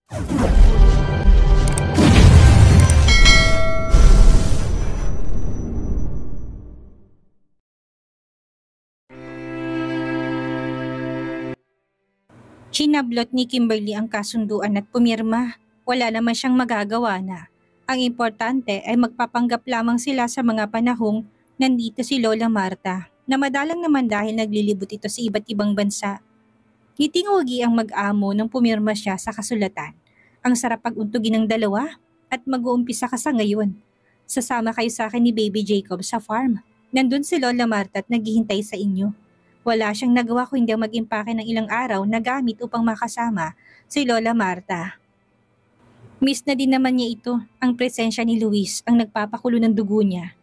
Hinablot ni Kimberly ang kasunduan at pumirma. Wala naman siyang magagawa na. Ang importante ay magpapanggap lamang sila sa mga panahong nandito si Lola Marta, na madalang naman dahil naglilibot ito sa iba't ibang bansa. Ngiting-ugi ang mag-amo nang pumirma siya sa kasulatan. Ang sarap pag-untugin ng dalawa at mag-uumpisa ka sa ngayon. Sasama kayo sa akin ni Baby Jacob sa farm. Nandun si Lola Marta at naghihintay sa inyo. Wala siyang nagawa kung hindi mag-impake ng ilang araw na gamit upang makasama si Lola Marta. Miss na din naman niya ito, ang presensya ni Luis ang nagpapakulo ng dugo niya.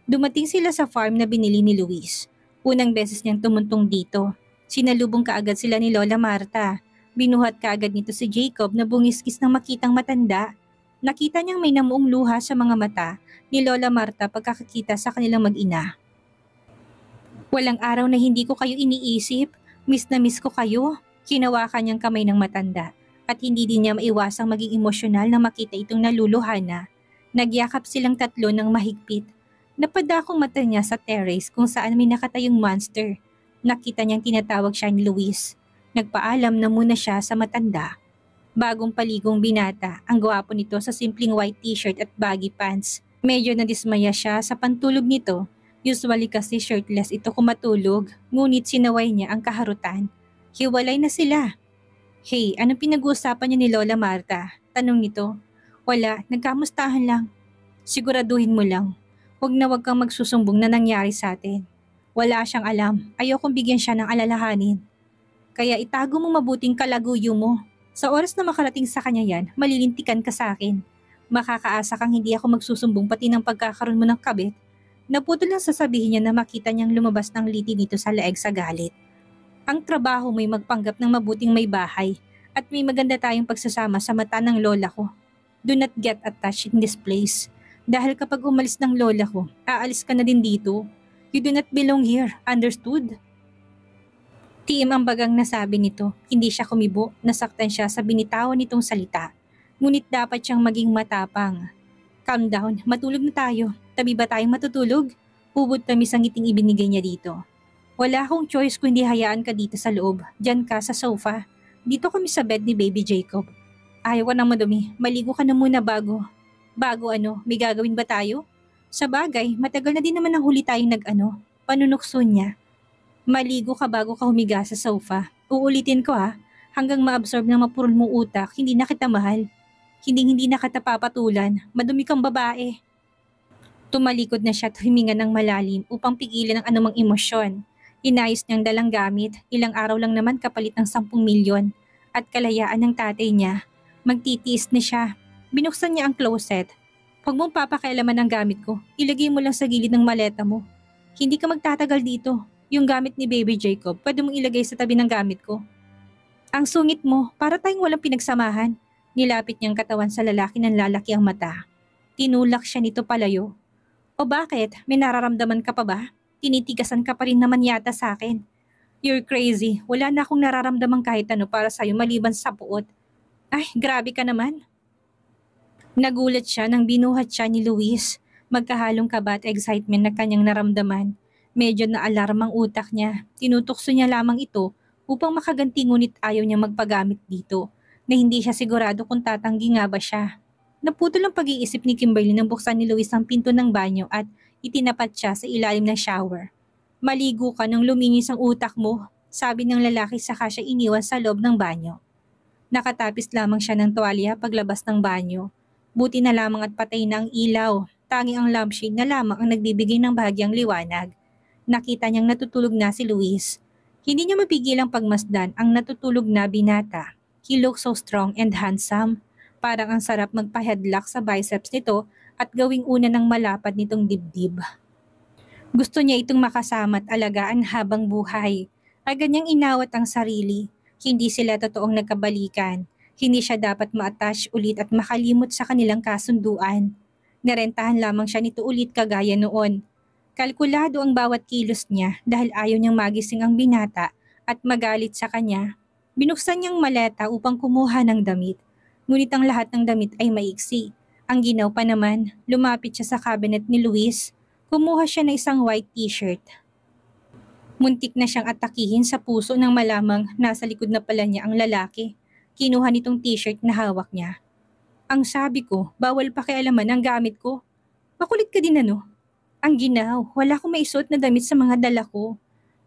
Dumating sila sa farm na binili ni Luis. Unang beses niyang tumuntong dito. Sinalubong kaagad sila ni Lola Marta. Binuhat kaagad nito si Jacob na bungiskis ng makitang matanda. Nakita niyang may namuong luha sa mga mata ni Lola Marta pagkakakita sa kanilang mag-ina. Walang araw na hindi ko kayo iniisip. Miss na miss ko kayo. Hinawakan niyang kamay ng matanda at hindi din niya maiwasang maging emosyonal na makita itong naluluha na. Nagyakap silang tatlo ng mahigpit. Napadakong mata niya sa terrace kung saan may nakatayong monster. Nakita niyang tinatawag siya ni Luis. Nagpaalam na muna siya sa matanda. Bagong paligong binata, ang gwapo nito sa simpleng white t-shirt at baggy pants. Medyo nadismaya siya sa pantulog nito. Usually kasi shirtless ito kumatulog, ngunit sinaway niya ang kaharutan. Hiwalay na sila. Hey, anong pinag-uusapan niyo ni Lola Marta? Tanong nito. Wala, nagkamustahan lang. Siguraduhin mo lang. Huwag kang magsusumbong na nangyari sa atin. Wala siyang alam, ayokong bigyan siya ng alalahanin. Kaya itago mo mabuting kalaguyo mo. Sa oras na makarating sa kanya yan, malilintikan ka sa akin. Makakaasa kang hindi ako magsusumbong pati ng pagkakaroon mo ng kabit. Naputol lang sasabihin niya na makita niyang lumabas ng liti nito sa leeg sa galit. Ang trabaho mo'y magpanggap ng mabuting may bahay at may maganda tayong pagsasama sa mata ng lola ko. Do not get attached in this place. Dahil kapag umalis ng lola ko, aalis ka na din dito. You do not belong here, understood? Tiim ang bagang nasabi nito. Hindi siya kumibo, nasaktan siya sa binitawan nitong salita. Ngunit dapat siyang maging matapang. Calm down, matulog na tayo. Tabi ba tayong matutulog? Ubod tamis ang ngiting ibinigay niya dito. Wala akong choice kung hindi hayaan ka dito sa loob. Diyan ka sa sofa. Dito kami sa bed ni Baby Jacob. Ayaw ka nang madumi. Maligo ka na muna bago. Bago ano? May gagawin ba tayo? Sa bagay, matagal na din naman ang huli tayong panunukso niya. Maligo ka bago ka humiga sa sofa. Uulitin ko ha. Hanggang ma-absorb ng mapurol mong utak, hindi na kita mahal. Hindi na kita papatulan. Madumi kang babae. Tumalikod na siya at huminga ng malalim upang pigilan ang anumang emosyon. Inayos niyang dalang gamit, ilang araw lang naman kapalit ng 10 milyon. At kalayaan ng tatay niya, magtitiis na siya. Binuksan niya ang closet. Huwag mong papakialaman ang gamit ko, ilagay mo lang sa gilid ng maleta mo. Hindi ka magtatagal dito. Yung gamit ni Baby Jacob, pwede mong ilagay sa tabi ng gamit ko. Ang sungit mo, para tayong walang pinagsamahan. Nilapit niyang katawan sa lalaki ng lalaki ang mata. Tinulak siya nito palayo. O bakit? May nararamdaman ka pa ba? Tinitigasan ka pa rin naman yata sa akin. You're crazy. Wala na akong nararamdaman kahit ano para sa'yo maliban sa puot. Ay, grabe ka naman. Nagulat siya nang binuhat siya ni Luis. Magkahalong kaba at excitement na kanyang naramdaman. Medyo na-alarm ang utak niya. Tinutukso niya lamang ito upang makaganti ngunit ayaw niya magpagamit dito na hindi siya sigurado kung tatanggi nga ba siya. Naputol ang pag-iisip ni Kimberly nang buksan ni Luis ang pinto ng banyo at itinapat siya sa ilalim ng shower. Maligo ka nang luminis ang utak mo, sabi ng lalaki saka siya iniwan sa loob ng banyo. Nakatapis lamang siya ng tuwalya paglabas ng banyo. Buti na lamang at patay na ang ilaw. Tanging ang lampshade na lamang ang nagbibigay ng bahagyang liwanag. Nakita niyang natutulog na si Luis. Hindi niya mapigilang pagmasdan ang natutulog na binata. He looked so strong and handsome. Parang ang sarap magpa-headlock sa biceps nito at gawing una ng malapad nitong dibdib. Gusto niya itong makasama at alagaan habang buhay. Agad niyang inawat ang sarili. Hindi sila totoong nagkabalikan. Hindi siya dapat ma-attach ulit at makalimot sa kanilang kasunduan. Narentahan lamang siya nito ulit kagaya noon. Kalkulado ang bawat kilos niya dahil ayaw niyang magising ang binata at magalit sa kanya. Binuksan niyang maleta upang kumuha ng damit. Ngunit ang lahat ng damit ay maiksi. Ang ginaw pa naman, lumapit siya sa cabinet ni Luis. Kumuha siya ng isang white t-shirt. Muntik na siyang atakihin sa puso nang malamang nasa likod na pala niya ang lalaki. Kinuha nitong t-shirt na hawak niya. Ang sabi ko, bawal pakialaman ang gamit ko. Makulit ka din ano? Ang ginaw, wala akong maisuot na damit sa mga dala ko.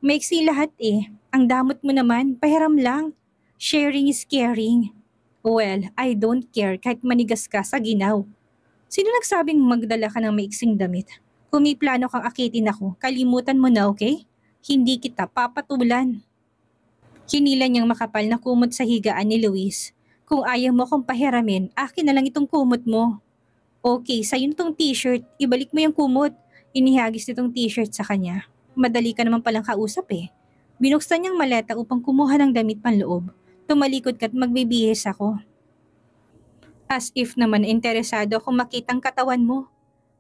Maiksi lahat eh. Ang damot mo naman, pahiram lang. Sharing is caring. Well, I don't care kahit manigas ka sa ginaw. Sino nagsabing magdala ka ng maiksing damit? Kung may plano kang akitin ako, kalimutan mo na, okay? Hindi kita papatulan. Hinila niyang makapal na kumot sa higaan ni Luis. Kung ayaw mo kong pahiramin, akin na lang itong kumot mo. Okay, sa'yo itong t-shirt, ibalik mo yung kumot. Inihagis nitong t-shirt sa kanya. Madali ka naman palang kausap eh. Binuksan niyang maleta upang kumuha ng damit panloob. Tumalikod ka't magbibihis ako. As if naman interesado akong makitang katawan mo.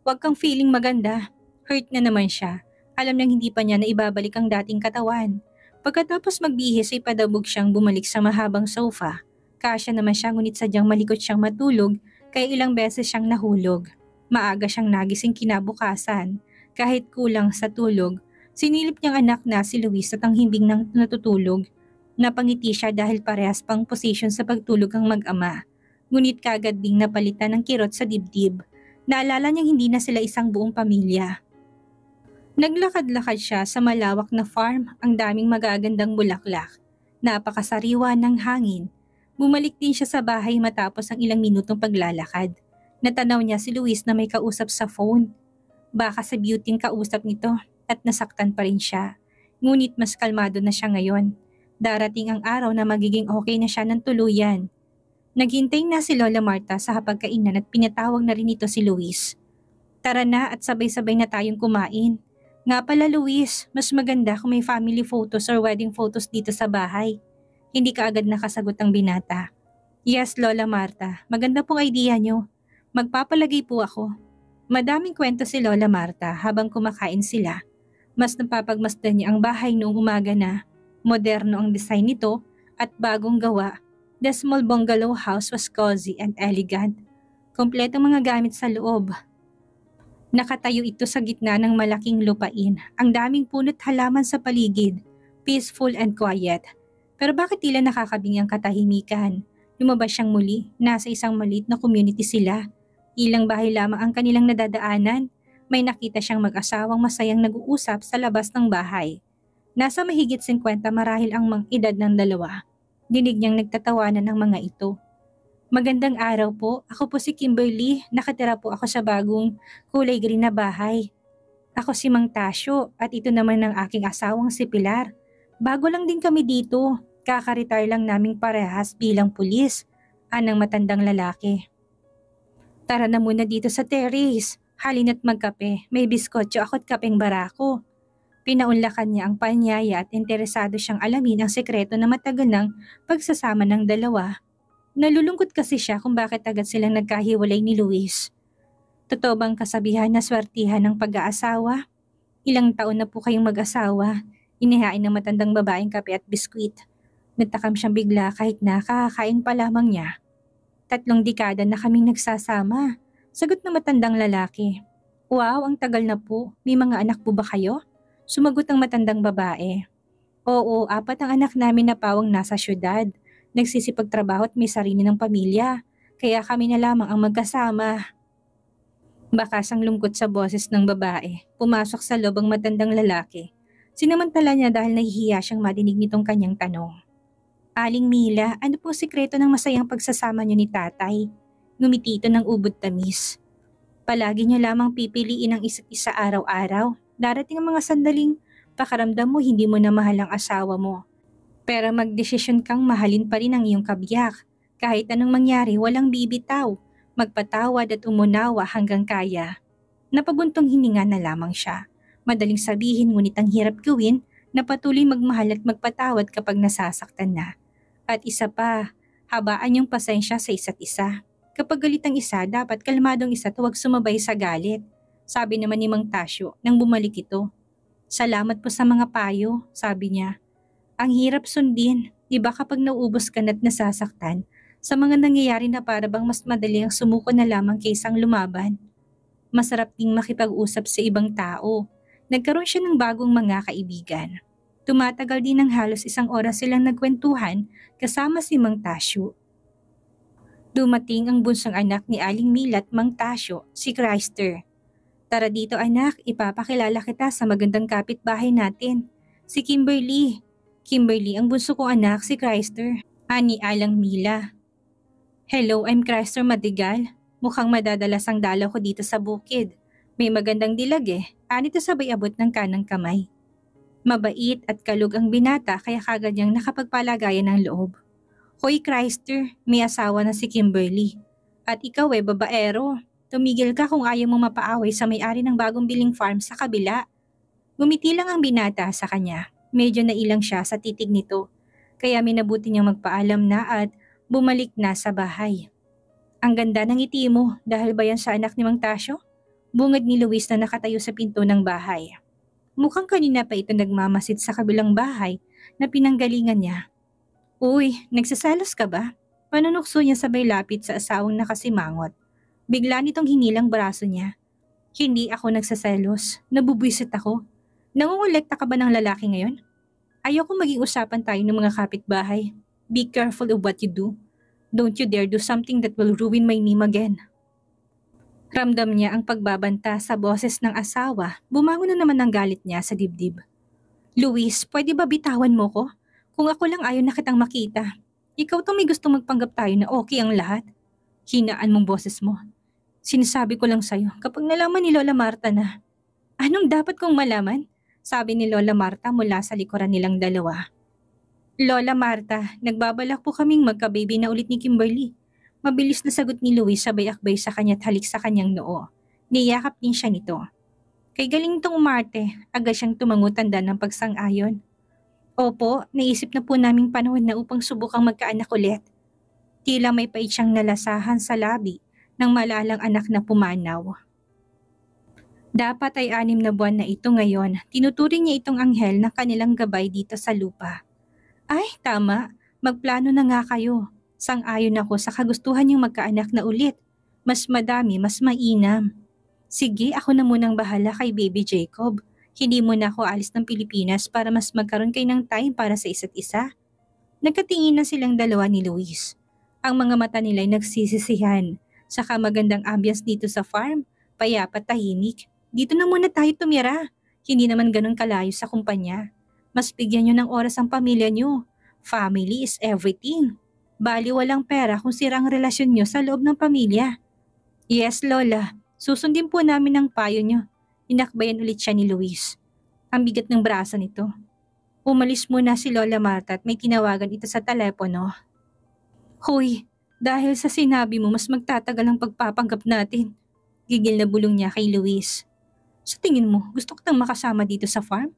Huwag kang feeling maganda. Hurt na naman siya. Alam niyang hindi pa niya na ibabalik ang dating katawan. Pagkatapos magbihis ay padabog siyang bumalik sa mahabang sofa. Kasya naman siya ngunit sadyang malikot siyang matulog kaya ilang beses siyang nahulog. Maaga siyang nagising kinabukasan. Kahit kulang sa tulog, sinilip niyang anak na si Luis at ang himbing ng natutulog. Napangiti siya dahil parehas pang posisyon sa pagtulog ang mag-ama. Ngunit kagad ding napalitan ng kirot sa dibdib. Naalala niyang hindi na sila isang buong pamilya. Naglakad-lakad siya sa malawak na farm, ang daming magagandang bulaklak. Napakasariwa ng hangin. Bumalik din siya sa bahay matapos ang ilang minutong paglalakad. Natanaw niya si Luis na may kausap sa phone. Baka sa beauty kausap nito at nasaktan pa rin siya. Ngunit mas kalmado na siya ngayon. Darating ang araw na magiging okay na siya ng tuluyan. Naghintay na si Lola Marta sa hapagkainan at pinatawag na rin ito si Luis. Tara na at sabay-sabay na tayong kumain. Nga pala Luis, mas maganda kung may family photos or wedding photos dito sa bahay. Hindi ka agad nakasagot ang binata. Yes Lola Marta, maganda pong idea nyo. Magpapalagay po ako. Madaming kwento si Lola Marta habang kumakain sila. Mas napapagmasdan niya ang bahay noong umaga na. Moderno ang design nito at bagong gawa. The small bungalow house was cozy and elegant. Kompletong mga gamit sa loob. Nakatayo ito sa gitna ng malaking lupain. Ang daming puno't halaman sa paligid. Peaceful and quiet. Pero bakit tila nakakabingi ang katahimikan? Lumabas siyang muli. Nasa isang maliit na community sila. Ilang bahay lamang ang kanilang nadadaanan. May nakita siyang mag-asawang masayang nag-uusap sa labas ng bahay. Nasa mahigit 50 marahil ang edad ng dalawa. Dinig niyang nagtatawanan ng mga ito. Magandang araw po, ako po si Kimberly, nakatira po ako sa bagong kulay green na bahay. Ako si Mang Tasyo at ito naman ang aking asawang si Pilar. Bago lang din kami dito, kaka-retire lang naming parehas bilang pulis, anang matandang lalaki. Tara na muna dito sa terrace, halina't magkape, may biskotso ako't kapeng barako. Pinaunlakan niya ang panyaya at interesado siyang alamin ang sekreto na matagal ng pagsasama ng dalawa. Nalulungkot kasi siya kung bakit agad silang nagkahiwalay ni Luis. Totoo bang kasabihan na swertihan ng pag-aasawa? Ilang taon na po kayong mag-asawa, inihain ng matandang babaeng kape at biskwit. Natakam siyang bigla kahit na kakakain pa lamang niya. 3 dekada na kaming nagsasama, sagot na matandang lalaki. Wow, ang tagal na po, may mga anak po ba kayo? Sumagot ang matandang babae. Oo, 4 ang anak namin na pawang nasa syudad. Nagsisipagtrabaho at may sarili ng pamilya. Kaya kami na lamang ang magkasama. Bakas ang lungkot sa boses ng babae. Pumasok sa loob ang matandang lalaki. Sinamantala niya dahil nahihiya siyang madinig nitong kanyang tanong. Aling Mila, ano pong sikreto ng masayang pagsasama niyo ni tatay? Ngumiti ito ng ubod tamis. Palagi niyo lamang pipiliin ang isa't isa araw-araw. Darating ang mga sandaling pakaramdam mo hindi mo na mahal ang asawa mo. Pero magdesisyon kang mahalin pa rin ang iyong kabiyak. Kahit anong mangyari, walang bibitaw. Magpatawad at umunawa hanggang kaya. Napabuntong hininga na lamang siya. Madaling sabihin ngunit ang hirap gawin na patuloy magmahal at magpatawad kapag nasasaktan na. At isa pa, habaan yung pasensya sa isa't isa. Kapag galit ang isa, dapat kalmadong isa at huwag sumabay sa galit. Sabi naman ni Mang Tasyo nang bumalik ito. Salamat po sa mga payo, sabi niya. Ang hirap sundin, di ba kapag nauubos ka na't nasasaktan, Sa mga nangyayari na para bang mas madali ang sumuko na lamang kaysang lumaban. Masarap ding makipag-usap sa ibang tao. Nagkaroon siya ng bagong mga kaibigan. Tumatagal din ng halos 1 oras silang nagkwentuhan kasama si Mang Tasyo. Dumating ang bunsong anak ni Aling Mila at Mang Tasyo, si Chrysler. Tara dito anak, ipapakilala kita sa magandang kapitbahay natin. Si Kimberly. Kimberly ang bunso kong anak, si Chrysler. Ani Alang Mila. Hello, I'm Chrysler Madigal. Mukhang madadalas ang dalaw ko dito sa bukid. May magandang dilag eh. Anito sabay abot ng kanang kamay. Mabait at kalug ang binata kaya kagad niyang nakapagpalagayan ng loob. Hoy Chrysler, may asawa na si Kimberly. At ikaw babaero. Tumigil ka kung ayaw mong mapaaway sa may-ari ng bagong biling farm sa kabila. Ngumiti lang ang binata sa kanya. Medyo nailang siya sa titig nito. Kaya minabuti niyang magpaalam na at bumalik na sa bahay. Ang ganda ng ngiti mo dahil ba yan sa anak ni Mang Tasyo? Bungad ni Luis na nakatayo sa pinto ng bahay. Mukhang kanina pa ito nagmamasid sa kabilang bahay na pinanggalingan niya. Uy, nagsasalos ka ba? Panunukso niya sabay lapit sa asawang nakasimangot. Bigla nitong hinilang braso niya. Hindi ako nagsaselos. Nabubwisit ako. Nangungulekta ka ba ng lalaki ngayon? Ayoko maging usapan tayo ng mga kapitbahay. Be careful of what you do. Don't you dare do something that will ruin my name again. Ramdam niya ang pagbabanta sa boses ng asawa. Bumangon na naman ang galit niya sa dibdib. Luis, pwede ba bitawan mo ko? Kung ako lang ayaw na kitang makita. Ikaw tong may gusto magpanggap tayo na okay ang lahat. Hinaan mong boses mo. Sinasabi ko lang sa'yo kapag nalaman ni Lola Marta na. Anong dapat kong malaman? Sabi ni Lola Marta mula sa likuran nilang dalawa. Lola Marta, nagbabalak po kaming magka-baby na ulit ni Kimberly. Mabilis na sagot ni Luis sabay akbay sa kanya at halik sa kanyang noo. Niyakap din siya nito. Kay galing tong umarte, agad siyang tumangutanda ng pagsang-ayon. Opo, naisip na po naming panahon na upang subukang magkaanak ulit. Tila may pait siyang nalasahan sa labi ng malalang anak na pumanaw. Dapat ay 6 na buwan na ito ngayon. Tinuturing niya itong anghel na kanilang gabay dito sa lupa. Ay, tama. Magplano na nga kayo. Sang-ayon ako sa kagustuhan niyang magkaanak na ulit. Mas madami, mas mainam. Sige, ako na munang bahala kay Baby Jacob. Hindi muna ako alis ng Pilipinas para mas magkaroon kayo ng time para sa isa't isa. Nagkatingin na silang dalawa ni Luis. Ang mga mata nila ay nagsisisihan. Saka magandang ambience dito sa farm. Payapa tahimik. Dito na muna tayo tumira. Hindi naman ganun kalayo sa kumpanya. Mas bigyan nyo ng oras ang pamilya nyo. Family is everything. Bali walang pera kung sirang relasyon nyo sa loob ng pamilya. Yes, Lola. Susundin po namin ang payo nyo. Inakbayan ulit siya ni Luis. Ang bigat ng braso nito. Umalis muna si Lola Marta at may tinawagan ito sa telepono. Hoy, dahil sa sinabi mo mas magtatagal ang pagpapanggap natin. Gigil na bulong niya kay Luis. Sa tingin mo, gusto ko tang makasama dito sa farm?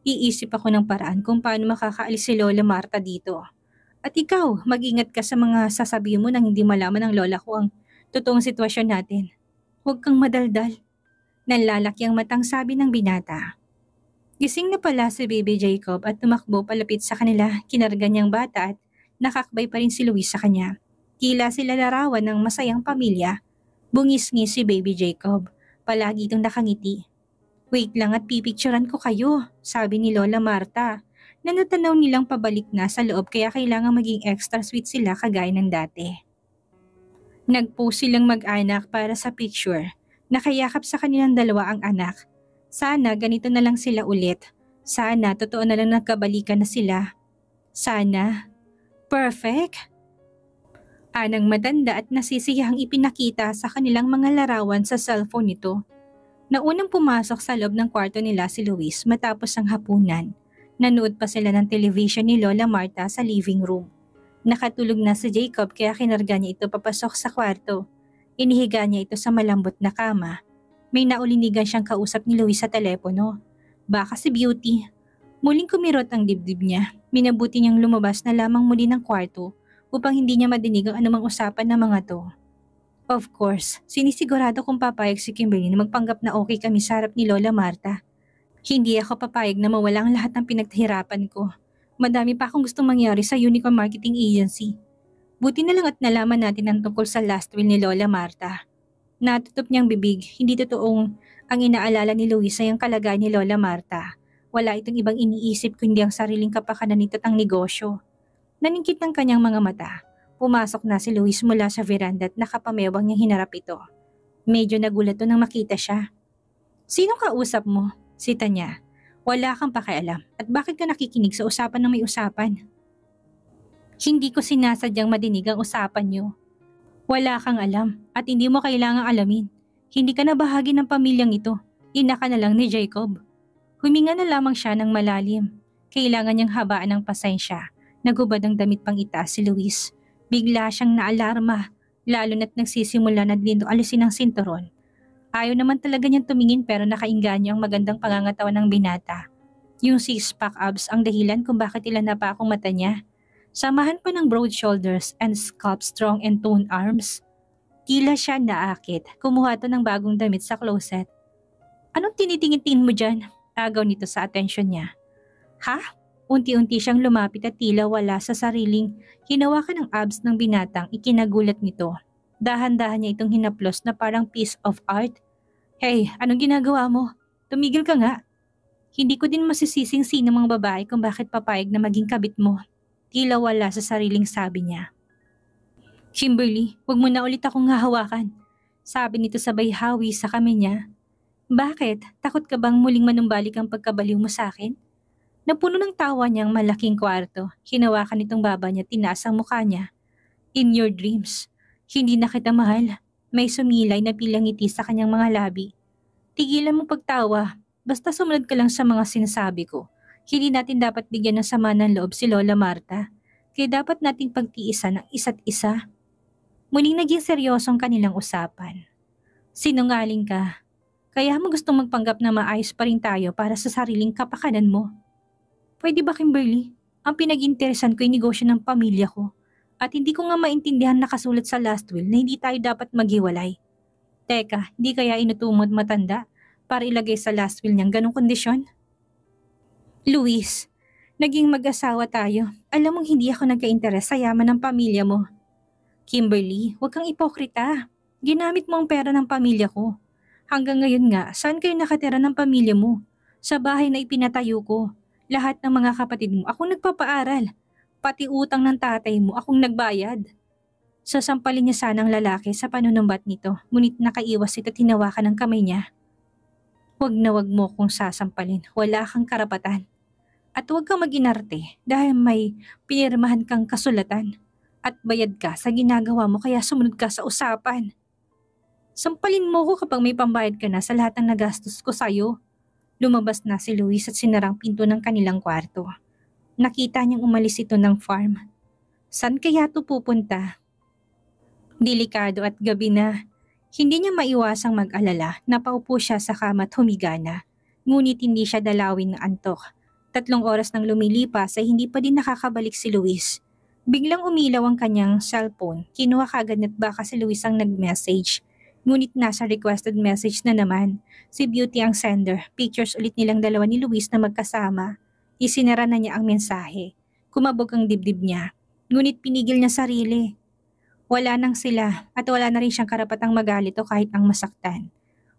Iisip ako ng paraan kung paano makakaalis si Lola Marta dito. At ikaw, mag-ingat ka sa mga sasabihin mo nang hindi malaman ng lola ko ang totoong sitwasyon natin. Huwag kang madaldal. Nanlalaki ang matang sabi ng binata. Gising na pala si Baby Jacob at tumakbo palapit sa kanila, kinarga niyang bata at nakakbay pa rin si Luis sa kanya. Tila sila larawan ng masayang pamilya. Bungis-ngis si Baby Jacob. Palagi itong nakangiti. Wait lang at pipicturan ko kayo, sabi ni Lola Marta, na natanaw nilang pabalik na sa loob kaya kailangan maging extra sweet sila kagaya ng dati. Nag-post silang mag-anak para sa picture. Nakayakap sa kanilang dalawa ang anak. Sana ganito na lang sila ulit. Sana totoo na lang nagkabalikan na sila. Sana. Perfect! Anang matanda at nasisiyahang ipinakita sa kanilang mga larawan sa cellphone nito. Naunang pumasok sa loob ng kwarto nila si Luis matapos ang hapunan. Nanood pa sila ng television ni Lola Marta sa living room. Nakatulog na si Jacob kaya kinarga niya ito papasok sa kwarto. Inihiga niya ito sa malambot na kama. May naulinigan siyang kausap ni Luis sa telepono. Baka si Beauty. Muling kumirot ang dibdib niya. Minabuti niyang lumabas na lamang muli ng kwarto upang hindi niya madinig ang anumang usapan ng mga to. Of course, sinisigurado kong papayag si Kimberly na magpanggap na okay kami sa harap ni Lola Marta. Hindi ako papayag na mawala ang lahat ng pinagtahirapan ko. Madami pa akong gustong mangyari sa Unicorn Marketing Agency. Buti na lang at nalaman natin ang tungkol sa last will ni Lola Marta. Natutup niyang bibig, hindi totoong ang inaalala ni Luis ay ang kalagayan ni Lola Marta. Wala itong ibang iniisip kundi ang sariling kapakanan nito at ang negosyo. Naningkit ng kanyang mga mata. Pumasok na si Luis mula sa veranda at nakapamewang niyang hinarap ito. Medyo nagulat to nang makita siya. "Sinong kausap mo?" Sita niya. "Wala kang pakialam at bakit ka nakikinig sa usapan ng may usapan?" "Hindi ko sinasadyang madinig ang usapan niyo. Wala kang alam at hindi mo kailangang alamin. Hindi ka na bahagi ng pamilyang ito. Ina ka na lang ni Jacob." Huminga na lamang siya ng malalim. Kailangan niyang habaan ng pasensya. Nagubad ang damit pang itaas si Luis. Bigla siyang naalarma, lalo na't nagsisimula na din alisin ang sinturon. Ayaw naman talaga niyang tumingin pero nakainganyo ang magandang pangangatawan ng binata. Yung six-pack abs ang dahilan kung bakit ilan na pa akong mata niya. Samahan pa ng broad shoulders and sculpt strong and toned arms. Tila siya naakit. Kumuha to ng bagong damit sa closet. "Anong tinitingin-tingin mo dyan?" Agaw nito sa atensyon niya. "Ha?" Unti-unti siyang lumapit at tila wala sa sariling hinawakan ng abs ng binatang ikinagulat nito. Dahan-dahan niya itong hinaplos na parang piece of art. "Hey, anong ginagawa mo? Tumigil ka nga." "Hindi ko din masisising sino mga babae kung bakit papayag na maging kabit mo." Tila wala sa sariling sabi niya. "Kimberly, wag mo na ulit akong hahawakan." Sabi nito sabay hawi sa kamay niya. "Bakit? Takot ka bang muling manumbalik ang pagkabaliw mo sa akin?" Napuno ng tawa niyang malaking kwarto. Hinawakan nitong baba niya, tinaas ang mukha niya. "In your dreams. Hindi na kita mahal." May sumilay na pilang ngiti sa kanyang mga labi. "Tigilan mo pagtawa. Basta sumunod ka lang sa mga sinasabi ko. Hindi natin dapat bigyan ng sama ng loob si Lola Marta. Kaya dapat nating pagtiisan ng isa't isa." Muling naging seryosong kanilang usapan. "Sinungaling ka. Kaya mo gustong magpanggap na maayos pa rin tayo para sa sariling kapakanan mo. Pwede ba, Kimberly? Ang pinag-interesan ko ay negosyo ng pamilya ko. At hindi ko nga maintindihan nakasulat sa last will na hindi tayo dapat maghiwalay. Teka, hindi kaya inutumod matanda para ilagay sa last will niyang ganong kondisyon?" "Luis, naging mag-asawa tayo. Alam mong hindi ako nagka-interes sa yaman ng pamilya mo." "Kimberly, huwag kang ipokrita. Ginamit mo ang pera ng pamilya ko. Hanggang ngayon nga, saan kayo nakatira ng pamilya mo? Sa bahay na ipinatayo ko. Lahat ng mga kapatid mo akong nagpapaaral. Pati utang ng tatay mo akong nagbayad." Sasampalin niya sana ang lalaki sa panunumbat nito, ngunit nakaiwas ito at hinawakan ng kamay niya. "Huwag na huwag mo kong sasampalin. Wala kang karapatan. At huwag kang mag-inarte dahil may pinirmahan kang kasulatan. At bayad ka sa ginagawa mo kaya sumunod ka sa usapan. Sampalin mo ko kapag may pambayad ka na sa lahat ng nagastos ko sa'yo." Lumabas na si Luis at sinarang pinto ng kanilang kwarto. Nakita niyang umalis ito ng farm. Saan kaya ito pupunta? Delikado at gabi na. Hindi niya maiwasang mag-alala na paupo siya sa kama at humiga na. Ngunit hindi siya dalawin ng antok. 3 oras nang lumilipas ay hindi pa din nakakabalik si Luis. Biglang umilaw ang kanyang cellphone. Kinuha kagad at baka si Luis ang nag-message. Ngunit nasa requested message na naman. Si Beauty ang sender. Pictures ulit nilang dalawa ni Luis na magkasama. Isinara na niya ang mensahe. Kumabog ang dibdib niya. Ngunit pinigil niya sarili. Wala nang sila at wala na rin siyang karapatang magalit o kahit ang masaktan.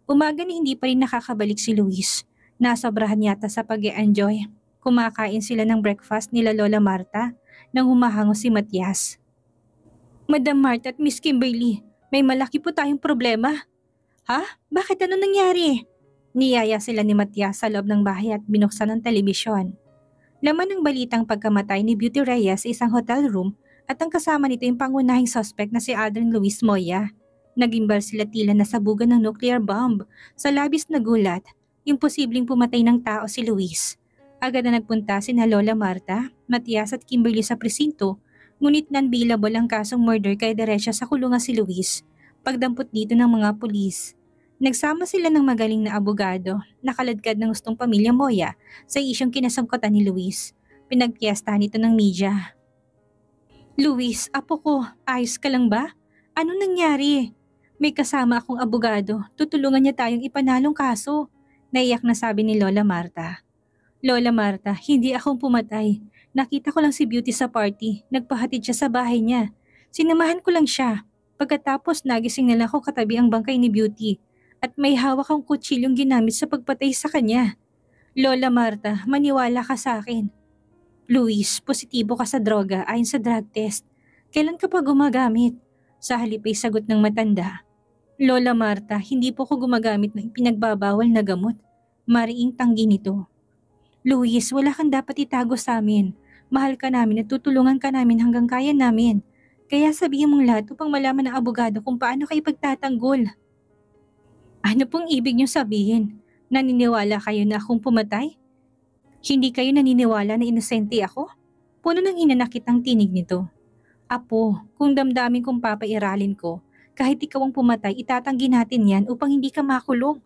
Umaga na hindi pa rin nakakabalik si Luis. Nasobrahan yata sa pag-e-enjoy. Kumakain sila ng breakfast nila Lola Marta nang humahango si Matias. "Madam Marta at Miss Kimberly, may malaki po tayong problema." "Ha? Bakit, ano nangyari?" Niyaya sila ni Matias sa loob ng bahay at binuksan ang telebisyon. Laman ng balitang pagkamatay ni Beauty Reyes sa isang hotel room at ang kasama nito yung pangunahing suspect na si Aldrin Luis Moya. Nagimbal sila tila nasabugan ng nuclear bomb. Sa labis na gulat, imposibleng pumatay ng tao si Luis. Agad na nagpunta sina Lola Marta, Matias at Kimberly sa presinto, ngunit non-bailable ang kasong murder kaya diretsa sa kulungan si Luis. Pagdampot dito ng mga pulis. Nagsama sila ng magaling na abogado, nakaladkad ng gustong pamilya Moya sa isyong kinasangkutan ni Luis. Pinagpiestahan ito ng media. "Luis, apo ko, ayos ka lang ba? Ano nangyari?" "May kasama akong abogado, tutulungan niya tayong ipanalong kaso." Naiyak na sabi ni Lola Marta. "Lola Marta, hindi akong pumatay. Nakita ko lang si Beauty sa party, nagpahatid siya sa bahay niya. Sinamahan ko lang siya. Pagkatapos nagising na lang ako katabi ang bangkay ni Beauty at may hawak ang kutsilyong ginamit sa pagpatay sa kanya. Lola Marta, maniwala ka sa akin. Luis, positibo ka sa droga ayon sa drug test. Kailan ka pa gumagamit? Sa halip ay sagot ng matanda. Lola Marta, hindi po ko gumagamit ng ipinagbabawal na gamot. Mariing tanggi nito. Luis, wala kang dapat itago sa amin. Mahal ka namin at tutulungan ka namin hanggang kaya namin. Kaya sabihin mong lahat upang malaman ng abogado kung paano kayo pagtatanggol. Ano pong ibig niyo sabihin? Naniniwala kayo na akong pumatay? Hindi kayo naniniwala na inosente ako? Puno ng hinanakit ang tinig nito. Apo, kung damdamin kong papairalin ko, kahit ikaw ang pumatay, itatanggi natin yan upang hindi ka makulong.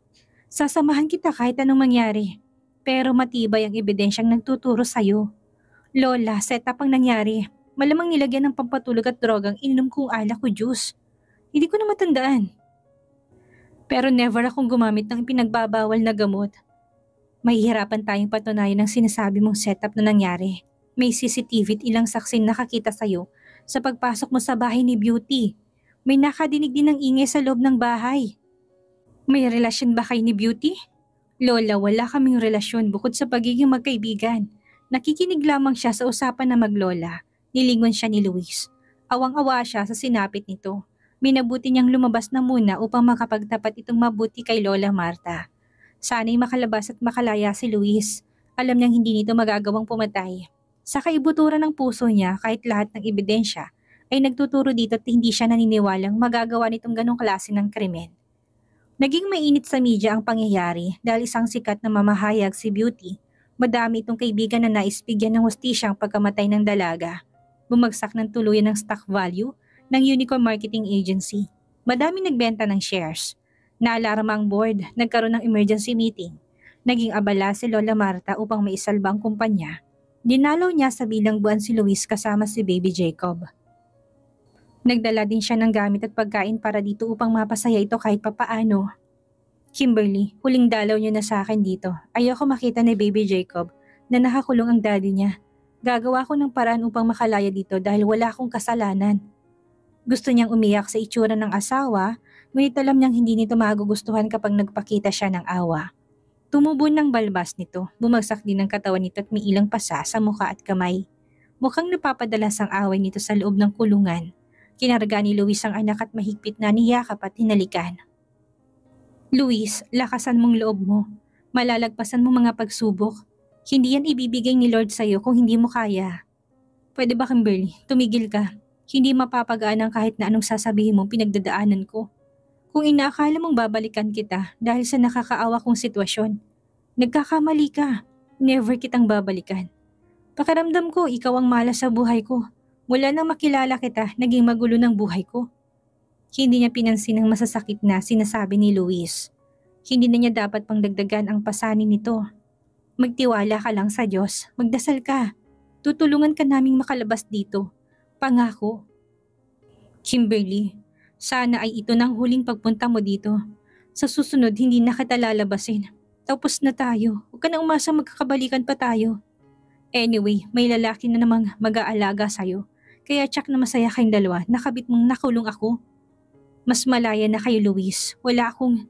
Sasamahan kita kahit anong mangyari. Pero matibay ang ebidensyang nagtuturo sa'yo. Lola, setup ang nangyari. Malamang nilagyan ng pampatulog at drogang ininom kong alak o juice. Hindi ko na matandaan. Pero never akong gumamit ng pinagbabawal na gamot. Mahihirapan tayong patunayan ang sinasabi mong setup na nangyari. May CCTV at ilang saksing nakakita sa'yo sa pagpasok mo sa bahay ni Beauty. May nakadinig din ng ingay sa loob ng bahay. May relasyon ba kayo ni Beauty? Lola, wala kaming relasyon bukod sa pagiging magkaibigan. Nakikinig lamang siya sa usapan na maglola. Nilingon siya ni Luis. Awang-awa siya sa sinapit nito. Minabuti niyang lumabas na muna upang makapagtapat itong mabuti kay Lola Marta. Sana'y makalabas at makalaya si Luis. Alam niyang hindi nito magagawang pumatay. Sa kaibuturan ng puso niya kahit lahat ng ebidensya ay nagtuturo dito at hindi siya naniniwalang magagawa nitong ganong klase ng krimen. Naging mainit sa media ang pangyayari dahil isang sikat na mamahayag si Beauty. Madami itong kaibigan na naispigyan ng hustisya ang pagkamatay ng dalaga. Bumagsak ng tuluyan ng stock value ng Unicorn Marketing Agency. Madami nagbenta ng shares. Naalarma ang board, nagkaroon ng emergency meeting. Naging abala si Lola Marta upang maisalba ang kumpanya. Dinalaw niya sa bilang buwan si Luis kasama si Baby Jacob. Nagdala din siya ng gamit at pagkain para dito upang mapasaya ito kahit papaano. Kimberly, huling dalaw niyo na sa akin dito. Ayoko makita ni Baby Jacob na nakakulong ang daddy niya. Gagawa ko ng paraan upang makalaya dito dahil wala akong kasalanan. Gusto niyang umiyak sa itsura ng asawa, ngunit alam niyang hindi nito magugustuhan kapag nagpakita siya ng awa. Tumubo ng balbas nito, bumagsak din ang katawan nito at may ilang pasa sa mukha at kamay. Mukhang napapadalas ang away nito sa loob ng kulungan. Kinarga ni Luis ang anak at mahigpit na niyakap at hinalikan. Luis, lakasan mong loob mo. Malalagpasan mo mga pagsubok. Hindi yan ibibigay ni Lord sa'yo kung hindi mo kaya. Pwede ba, Kimberly? Tumigil ka. Hindi mapapagaan ang kahit na anong sasabihin mo pinagdadaanan ko. Kung inaakala mong babalikan kita dahil sa nakakaawa kong sitwasyon, nagkakamali ka. Never kitang babalikan. Pakiramdam ko, ikaw ang malas sa buhay ko. Wala nang makilala kita, naging magulo ng buhay ko. Hindi niya pinansin ang masasakit na sinasabi ni Luis. Hindi na niya dapat pang dagdagan ang pasanin nito. Magtiwala ka lang sa Diyos, magdasal ka. Tutulungan ka naming makalabas dito. Pangako. Kimberly, sana ay ito nang huling pagpunta mo dito. Sa susunod, hindi na kita lalabasin. Tapos na tayo. Huwag ka na umasa magkakabalikan pa tayo. Anyway, may lalaki na namang mag-aalaga sa'yo. Kaya tsak na masaya kayong dalawa, nakabit mong nakulong ako. Mas malaya na kayo, Luis. Wala akong...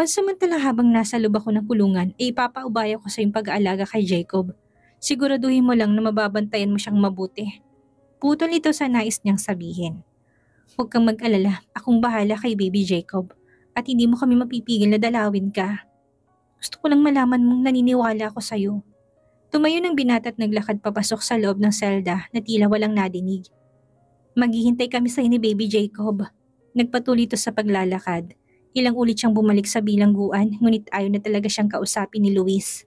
Pansamantala habang nasa loob ako ng kulungan, ay ipapaubaya ko sa iyong pag-aalaga kay Jacob. Siguraduhin mo lang na mababantayan mo siyang mabuti. Putol ito sa nais niyang sabihin. Huwag kang mag-alala, akong bahala kay Baby Jacob. At hindi mo kami mapipigil na dalawin ka. Gusto ko lang malaman mong naniniwala ako sa'yo. Tumayo ng binata at naglakad papasok sa loob ng selda na tila walang nadinig. Maghihintay kami sa ni Baby Jacob. Nagpatuloy ito sa paglalakad. Ilang ulit siyang bumalik sa bilangguan, ngunit ayaw na talaga siyang kausapin ni Luis.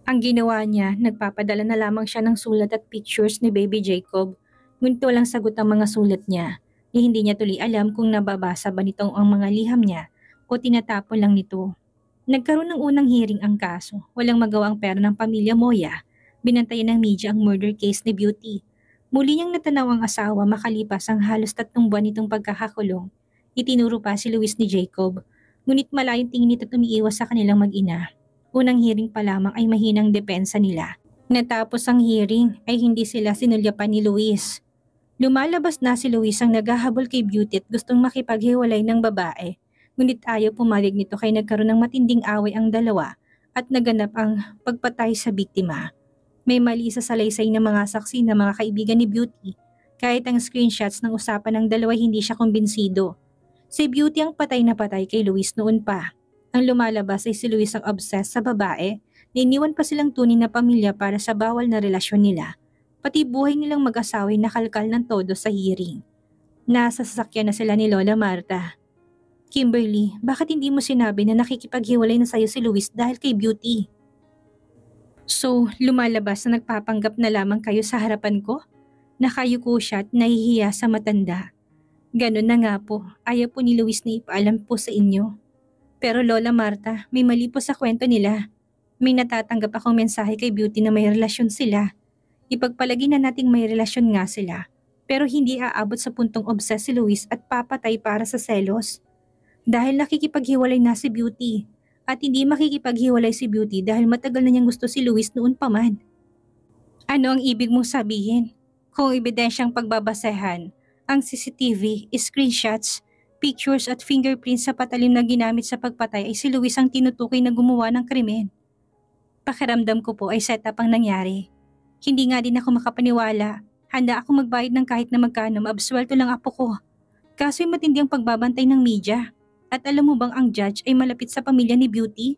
Ang ginawa niya, nagpapadala na lamang siya ng sulat at pictures ni Baby Jacob, ngunit walang sagot ang mga sulat niya. Hindi niya tuloy alam kung nababasa ba nitong ang mga liham niya o tinatapon lang nito. Nagkaroon ng unang hearing ang kaso. Walang magawa ang pera ng pamilya Moya. Binantayan ng media ang murder case ni Beauty. Muli niyang natanaw ang asawa makalipas ang halos 3 buwan nitong pagkakakulong. Itinuro pa si Luis ni Jacob, ngunit malayong tingin nito tumiiwas sa kanilang mag-ina. Unang hearing pa lamang ay mahinang depensa nila. Natapos ang hearing ay hindi sila sinulyapan ni Luis. Lumalabas na si Luis ang naghahabol kay Beauty at gustong makipaghiwalay ng babae. Ngunit ayaw pumalig nito kaya nagkaroon ng matinding away ang dalawa at naganap ang pagpatay sa biktima. May mali sa salaysay ng mga saksi na mga kaibigan ni Beauty. Kahit ang screenshots ng usapan ng dalawa hindi siya kumbinsido. Si Beauty ang patay na patay kay Luis noon pa. Ang lumalabas ay si Luis ang obsessed sa babae na iniwan pa silang tunay na pamilya para sa bawal na relasyon nila. Pati buhay nilang mag-asawa ay nakalkal ng todo sa hearing. Nasa sasakyan na sila ni Lola Marta. Kimberly, bakit hindi mo sinabi na nakikipaghiwalay na sa'yo si Luis dahil kay Beauty? So, lumalabas na nagpapanggap na lamang kayo sa harapan ko? Nakayuko siya at nahihiya sa matanda. Ganon na nga po, ayaw po ni Luis na ipaalam po sa inyo. Pero Lola Marta, may mali po sa kwento nila. May natatanggap akong mensahe kay Beauty na may relasyon sila. Ipagpalagi na nating may relasyon nga sila. Pero hindi aabot sa puntong obsessed si Luis at papatay para sa selos. Dahil nakikipaghiwalay na si Beauty. At hindi makikipaghiwalay si Beauty dahil matagal na niyang gusto si Luis noon pa man. Ano ang ibig mong sabihin? Kung ebidensyang pagbabasehan, ang CCTV, screenshots, pictures at fingerprints sa patalim na ginamit sa pagpatay ay si Luis ang tinutukoy na gumawa ng krimen. Pakiramdam ko po ay setup ang nangyari. Hindi nga din ako makapaniwala. Handa ako magbayad ng kahit na magkano, maabswelto lang apo ko. Kaso'y matindi ang pagbabantay ng media. At alam mo bang ang judge ay malapit sa pamilya ni Beauty?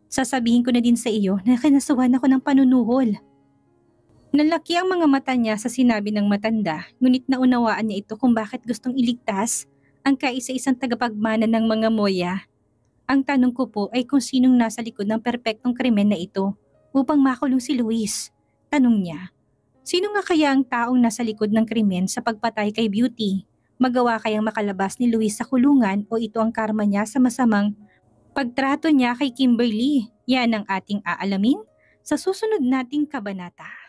Sasabihin ko na din sa iyo na kinasuhan ako ng panunuhol. Nalaki ang mga mata niya sa sinabi ng matanda, ngunit naunawaan niya ito kung bakit gustong iligtas ang kaisa-isang tagapagmana ng mga moya. Ang tanong ko po ay kung sinong nasa likod ng perpektong krimen na ito upang makulong si Luis. Tanong niya, sino nga kaya ang taong nasa likod ng krimen sa pagpatay kay Beauty? Magawa kayang makalabas ni Luis sa kulungan o ito ang karma niya sa masamang pagtrato niya kay Kimberly? Yan ang ating aalamin sa susunod nating kabanata.